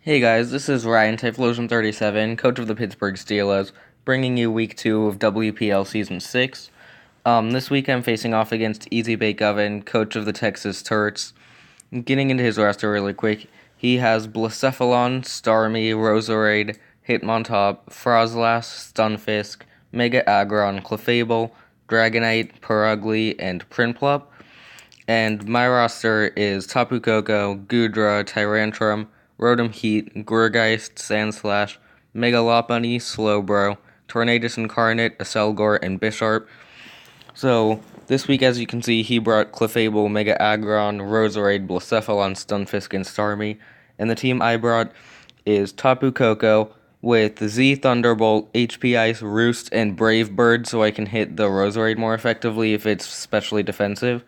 Hey guys, this is Ryan Typhlosion37, coach of the Pittsburgh Steelas, bringing you week 2 of WPL Season 6. This week I'm facing off against Easy Bake Oven, coach of the Texas Turts. Getting into his roster really quick, he has Blacephalon, Starmie, Roserade, Hitmontop, Frozlass, Stunfisk, Mega Aggron, Clefable, Dragonite, Purugly, and Prinplup. And my roster is Tapu Koko, Goodra, Tyrantrum, Rotom Heat, Gourgeist, Sandslash, Mega Lopunny, Slowbro, Tornadus Incarnate, Acelgor, and Bisharp. So, this week, as you can see, he brought Clefable, Mega Aggron, Roserade, Blacephalon, Stunfisk, and Starmie. And the team I brought is Tapu Koko with Z Thunderbolt, HP Ice, Roost, and Brave Bird, so I can hit the Roserade more effectively if it's specially defensive.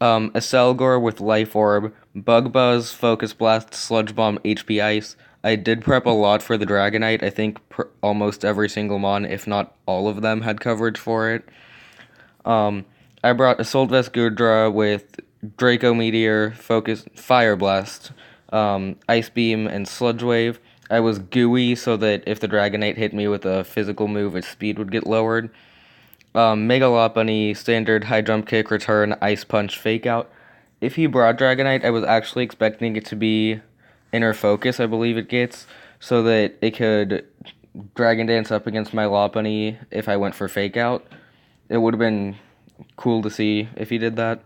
Acelgor with Life Orb, Bug Buzz, Focus Blast, Sludge Bomb, HP Ice. I did prep a lot for the Dragonite. I think almost every single mon, if not all of them, had coverage for it. I brought Assault Vest Goodra with Draco Meteor, Focus, Fire Blast, Ice Beam, and Sludge Wave. I was gooey so that if the Dragonite hit me with a physical move, its speed would get lowered. Mega Lopunny, Standard, High Jump Kick, Return, Ice Punch, Fake Out. If he brought Dragonite, I was actually expecting it to be Inner Focus, I believe it gets, so that it could Dragon Dance up against my Lopunny if I went for Fake Out. It would have been cool to see if he did that.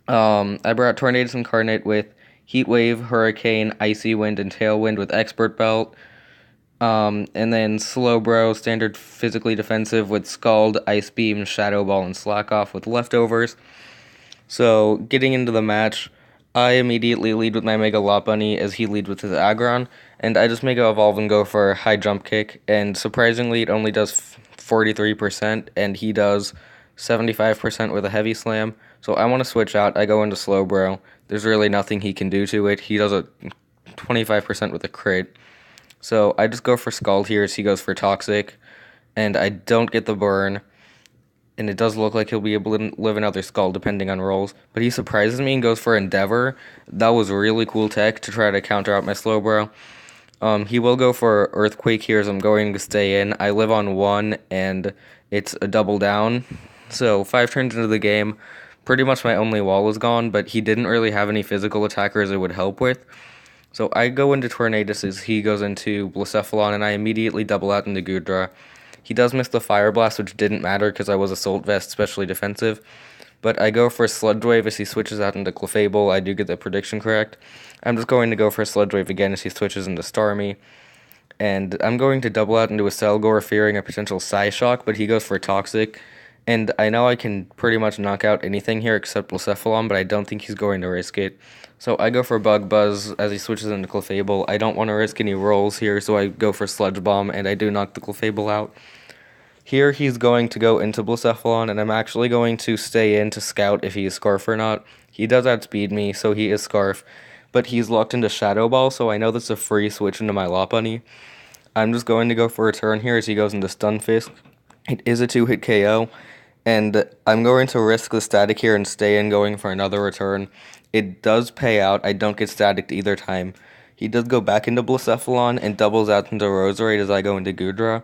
I brought Tornadus Incarnate with Heat Wave, Hurricane, Icy Wind, and Tailwind with Expert Belt. And then Slowbro, standard physically defensive with Scald, Ice Beam, Shadow Ball, and Slack Off with leftovers. So, getting into the match, I immediately lead with my Mega Lopunny as he leads with his Aggron, and I just Mega Evolve and go for High Jump Kick, and surprisingly it only does 43%, and he does 75% with a Heavy Slam, so I want to switch out. I go into Slowbro. There's really nothing he can do to it. He does a 25% with a crit. So I just go for Scald here as he goes for Toxic, and I don't get the burn, and it does look like he'll be able to live another Scald depending on rolls, but he surprises me and goes for Endeavor. That was really cool tech to try to counter out my Slowbro. He will go for Earthquake here as I'm going to stay in. I live on 1, and it's a double down, so 5 turns into the game, pretty much my only wall is gone, but he didn't really have any physical attackers it would help with. So I go into Tornadus as he goes into Blacephalon, and I immediately double out into Goodra. He does miss the Fire Blast, which didn't matter because I was Assault Vest, especially defensive. But I go for Sludge Wave as he switches out into Clefable. I do get the prediction correct. I'm just going to go for Sludge Wave again as he switches into Starmie. And I'm going to double out into Acelgor, fearing a potential Psyshock, but he goes for Toxic. And I know I can pretty much knock out anything here except Blacephalon, but I don't think he's going to risk it. So I go for Bug Buzz as he switches into Clefable. I don't want to risk any rolls here, so I go for Sludge Bomb, and I do knock the Clefable out. Here he's going to go into Blacephalon, and I'm actually going to stay in to scout if he is Scarf or not. He does outspeed me, so he is Scarf, but he's locked into Shadow Ball, so I know that's a free switch into my Lopunny. I'm just going to go for a turn here as he goes into Stunfisk. It is a 2-hit KO, and I'm going to risk the static here and stay in going for another return. It does pay out. I don't get static either time. He does go back into Blacephalon and doubles out into Roserade as I go into Goodra.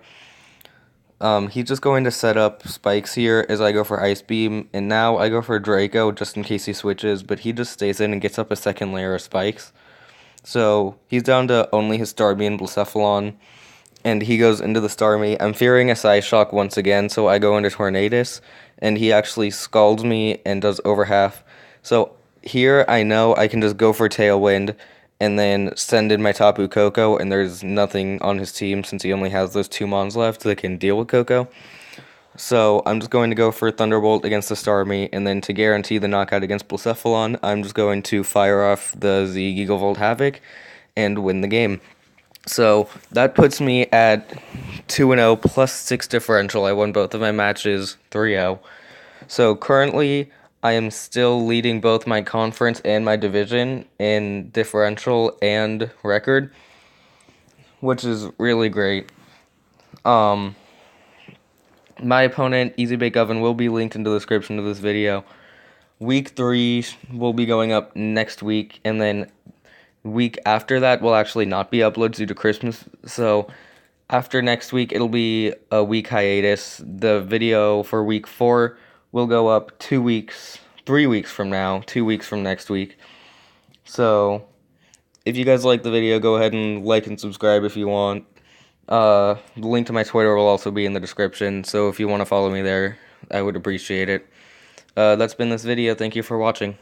He's just going to set up spikes here as I go for Ice Beam, and now I go for Draco just in case he switches, but he just stays in and gets up a second layer of spikes. So he's down to only his Starmie and Blacephalon, and he goes into the Starmie. I'm fearing a Psyshock once again, so I go into Tornadus, and he actually scalds me and does over half. So here I know I can just go for Tailwind and then send in my Tapu Koko, and there's nothing on his team since he only has those 2 mons left that can deal with Koko. So I'm just going to go for Thunderbolt against the Starmie, and then to guarantee the knockout against Blacephalon, I'm just going to fire off the Z Gigavolt Havoc and win the game. So that puts me at 2-0 plus 6 differential. I won both of my matches 3-0. So currently I am still leading both my conference and my division in differential and record, which is really great. My opponent, Easy Bake Oven, will be linked in the description of this video. Week 3 will be going up next week, and then Week after that will actually not be uploads due to Christmas. So after next week, it'll be a week hiatus. The video for week 4 will go up 2 weeks, 3 weeks from now, 2 weeks from next week. So if you guys like the video, go ahead and like and subscribe if you want. The link to my Twitter will also be in the description, so if you want to follow me there, I would appreciate it. That's been this video. Thank you for watching.